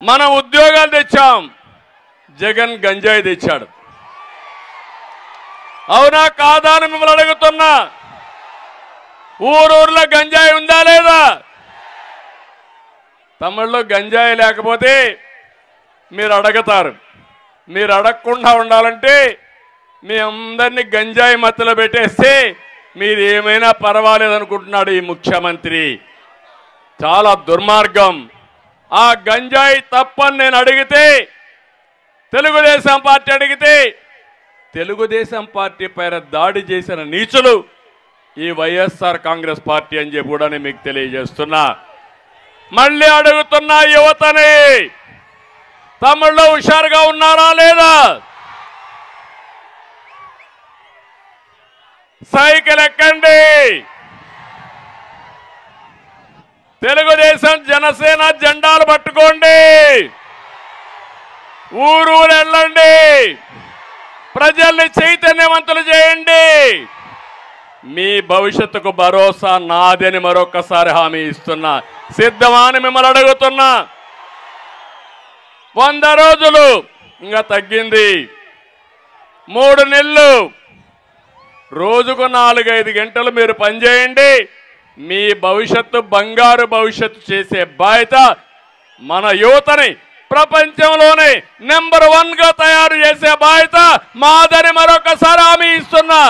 మనం ఉద్యోగాలు తెచ్చాం, జగన్ గంజాయి తెచ్చాడు. అవునా కాదా అని మిమ్మల్ని అడుగుతున్నా. ఊరూర్లో గంజాయి ఉందా లేదా? తమిళలో గంజాయి లేకపోతే మీరు అడగతారు. మీరు అడగకుండా ఉండాలంటే మీ అందరినీ గంజాయి మత్తులో పెట్టేస్తే మీరు ఏమైనా పర్వాలేదనుకుంటున్నాడు ఈ ముఖ్యమంత్రి. చాలా దుర్మార్గం. ఆ గంజాయి తప్పని నేను అడిగితే, తెలుగుదేశం పార్టీ అడిగితే, తెలుగుదేశం పార్టీ పైన దాడి చేసిన నీచులు ఈ వైఎస్ఆర్ కాంగ్రెస్ పార్టీ అని చెప్పి కూడా నేను మీకు తెలియజేస్తున్నా. మళ్ళీ అడుగుతున్నా యువతని, తమిళ్లో హుషారుగా ఉన్నారా లేదా? సైకిల్ ఎక్కండి. తెలుగుదేశం జనసేన జెండాలు పట్టుకోండి. ఊరూరు వెళ్ళండి. ప్రజల్ని చైతన్యవంతులు చేయండి. మీ భవిష్యత్తుకు భరోసా నాదని మరొకసారి హామీ ఇస్తున్నా. సిద్ధమా అని మిమ్మల్ని అడుగుతున్నా. 100 రోజులు ఇంకా తగ్గింది. 3 నెలలు, రోజుకు 4-5 గంటలు మీరు పనిచేయండి. మీ భవిష్యత్తు బంగారు భవిష్యత్తు చేసే బాధ్యత మన యువతని ప్రపంచంలోనే నెంబర్ 1గా తయారు చేసే బాధ్యత మాదని మరొకసారి హామీ ఇస్తున్నా.